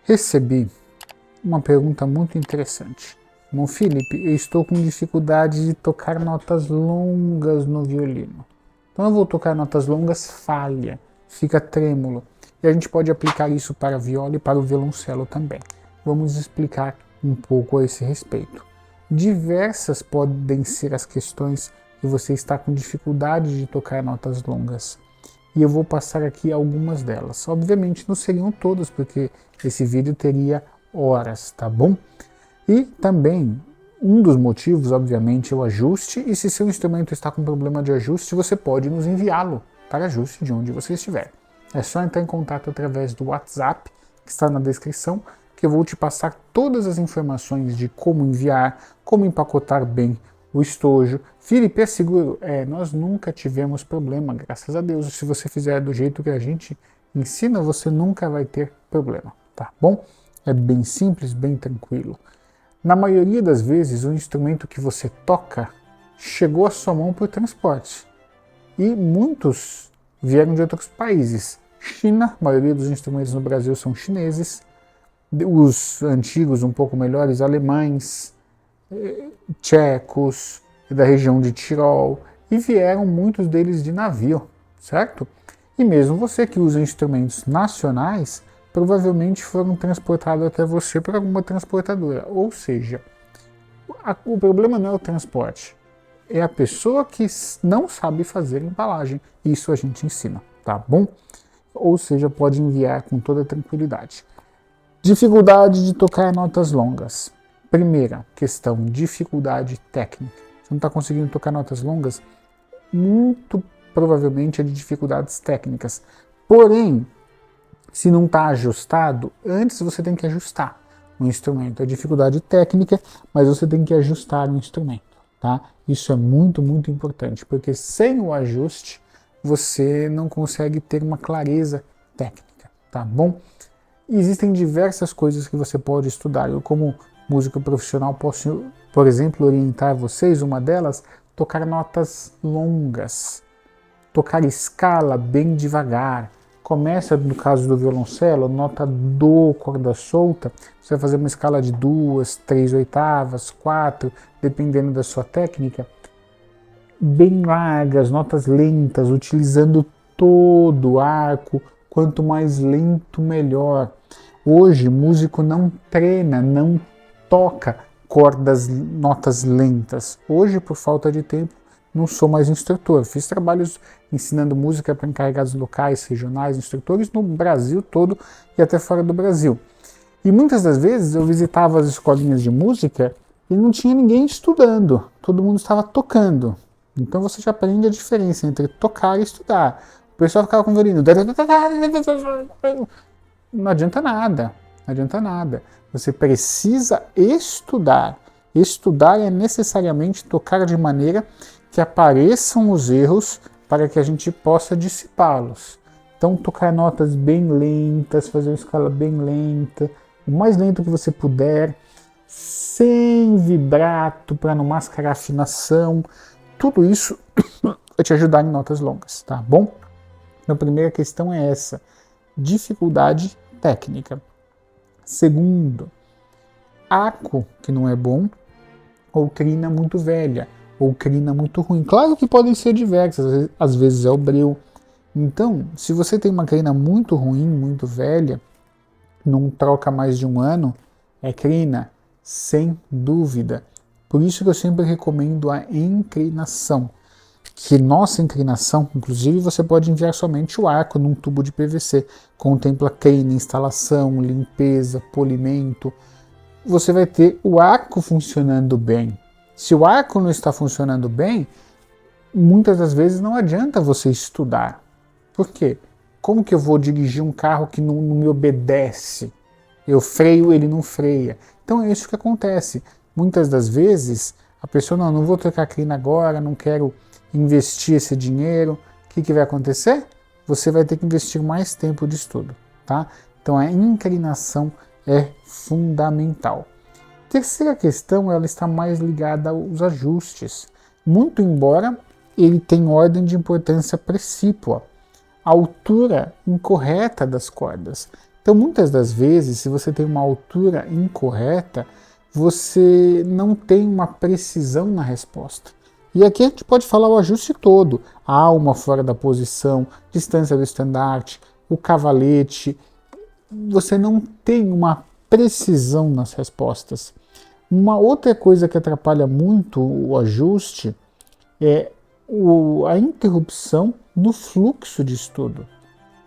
Recebi uma pergunta muito interessante. Bom, Felipe, eu estou com dificuldade de tocar notas longas no violino. Então eu vou tocar notas longas, falha, fica trêmulo. E a gente pode aplicar isso para a viola e para o violoncelo também. Vamos explicar um pouco a esse respeito. Diversas podem ser as questões que você está com dificuldade de tocar notas longas. E eu vou passar aqui algumas delas. Obviamente não seriam todas, porque esse vídeo teria horas, tá bom? E também, um dos motivos, obviamente, é o ajuste, e se seu instrumento está com problema de ajuste, você pode nos enviá-lo para ajuste de onde você estiver. É só entrar em contato através do WhatsApp, que está na descrição, que eu vou te passar todas as informações de como enviar, como empacotar bem o estojo. Felipe, é seguro? Nós nunca tivemos problema, graças a Deus. Se você fizer do jeito que a gente ensina, você nunca vai ter problema, tá bom? É bem simples, bem tranquilo. Na maioria das vezes, o instrumento que você toca chegou à sua mão por transporte. E muitos vieram de outros países. China, a maioria dos instrumentos no Brasil são chineses. Os antigos, um pouco melhores, alemães, tchecos, da região de Tirol, e vieram muitos deles de navio, certo? E mesmo você que usa instrumentos nacionais, provavelmente foram transportados até você por alguma transportadora. Ou seja, o problema não é o transporte, é a pessoa que não sabe fazer embalagem. Isso a gente ensina, tá bom? Ou seja, pode enviar com toda tranquilidade. Dificuldade de tocar notas longas. Primeira questão, dificuldade técnica. Você não está conseguindo tocar notas longas? Muito provavelmente é de dificuldades técnicas. Porém, se não está ajustado, antes você tem que ajustar o instrumento. É dificuldade técnica, mas você tem que ajustar o instrumento, tá? Isso é muito, muito importante, porque sem o ajuste, você não consegue ter uma clareza técnica, tá bom? Existem diversas coisas que você pode estudar. Eu, como músico profissional, posso, por exemplo, orientar vocês. Uma delas, tocar notas longas, tocar escala bem devagar. Começa, no caso do violoncelo, nota do, corda solta, você vai fazer uma escala de 2, 3 oitavas, 4, dependendo da sua técnica, bem largas, notas lentas, utilizando todo o arco. Quanto mais lento, melhor. Hoje, músico não treina, não toca notas lentas. Hoje, por falta de tempo, não sou mais instrutor. Fiz trabalhos ensinando música para encarregados locais, regionais, instrutores no Brasil todo e até fora do Brasil. E muitas das vezes eu visitava as escolinhas de música e não tinha ninguém estudando. Todo mundo estava tocando. Então você já aprende a diferença entre tocar e estudar. O pessoal ficava com o violino. Não adianta nada. Não adianta nada. Você precisa estudar. Estudar é necessariamente tocar de maneira que apareçam os erros para que a gente possa dissipá-los. Então, tocar notas bem lentas, fazer uma escala bem lenta, o mais lento que você puder, sem vibrato, para não mascarar a afinação. Tudo isso vai te ajudar em notas longas, tá bom? Então, a primeira questão é essa, dificuldade técnica. Segundo, arco que não é bom, ou crina muito velha, ou crina muito ruim. Claro que podem ser diversas, às vezes é o breu. Então, se você tem uma crina muito ruim, muito velha, não troca mais de um ano, é crina, sem dúvida. Por isso que eu sempre recomendo a inclinação. Que nossa inclinação, inclusive, você pode enviar somente o arco num tubo de PVC. Contempla crina, instalação, limpeza, polimento. Você vai ter o arco funcionando bem. Se o arco não está funcionando bem, muitas das vezes não adianta você estudar. Por quê? Como que eu vou dirigir um carro que não me obedece? Eu freio, ele não freia. Então é isso que acontece. Muitas das vezes, a pessoa, não vou trocar crina agora, não quero investir esse dinheiro. O que vai acontecer? Você vai ter que investir mais tempo de estudo, tá? Então a inclinação é fundamental. Terceira questão, ela está mais ligada aos ajustes. Muito embora ele tenha ordem de importância precípua. A altura incorreta das cordas. Então, muitas das vezes, se você tem uma altura incorreta, você não tem uma precisão na resposta. E aqui a gente pode falar o ajuste todo: alma fora da posição, distância do estandarte, o cavalete. Você não tem uma precisão nas respostas. Uma outra coisa que atrapalha muito o ajuste é a interrupção no fluxo de estudo.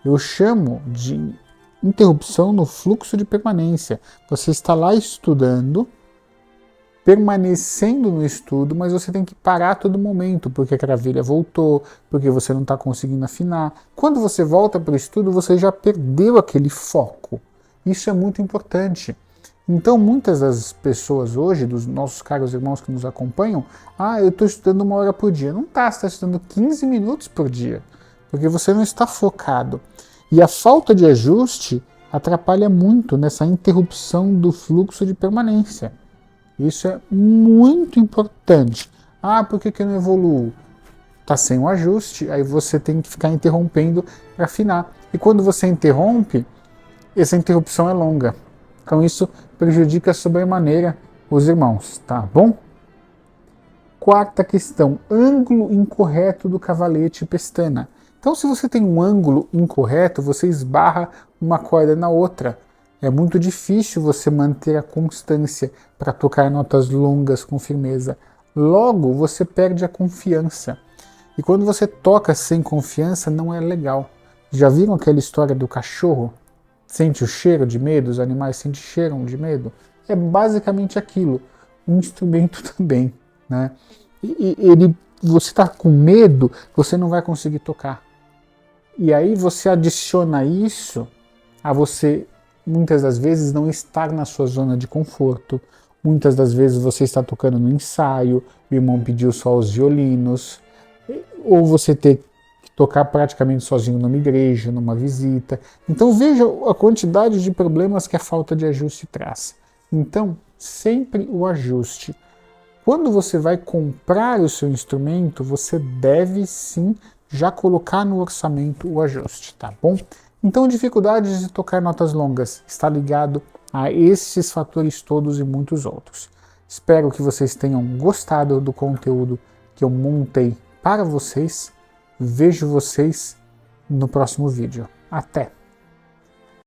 Eu chamo de interrupção no fluxo de permanência. Você está lá estudando, permanecendo no estudo, mas você tem que parar a todo momento, porque a gravilha voltou, porque você não está conseguindo afinar. Quando você volta para o estudo, você já perdeu aquele foco. Isso é muito importante. Então, muitas das pessoas hoje, dos nossos caros irmãos que nos acompanham, eu estou estudando 1 hora por dia. Não está, você está estudando 15 minutos por dia, porque você não está focado. E a falta de ajuste atrapalha muito nessa interrupção do fluxo de permanência. Isso é muito importante. Por que eu não evoluo? Está sem o ajuste, aí você tem que ficar interrompendo para afinar. E quando você interrompe, essa interrupção é longa. Então isso prejudica sobremaneira os irmãos, tá bom? Quarta questão: ângulo incorreto do cavalete e pestana. Então, se você tem um ângulo incorreto, você esbarra uma corda na outra. É muito difícil você manter a constância para tocar notas longas com firmeza. Logo, você perde a confiança. E quando você toca sem confiança, não é legal. Já viram aquela história do cachorro? Sente o cheiro de medo? Os animais sentem cheiro de medo? É basicamente aquilo. Um instrumento também, né? Você está com medo, você não vai conseguir tocar. E aí você adiciona isso a você, muitas das vezes, não estar na sua zona de conforto. Muitas das vezes você está tocando no ensaio, o irmão pediu só os violinos, ou você ter que tocar praticamente sozinho numa igreja, numa visita. Então veja a quantidade de problemas que a falta de ajuste traz. Então, sempre o ajuste. Quando você vai comprar o seu instrumento, você deve sim já colocar no orçamento o ajuste, tá bom? Então, dificuldades de tocar notas longas está ligado a esses fatores todos e muitos outros. Espero que vocês tenham gostado do conteúdo que eu montei para vocês. Vejo vocês no próximo vídeo. Até!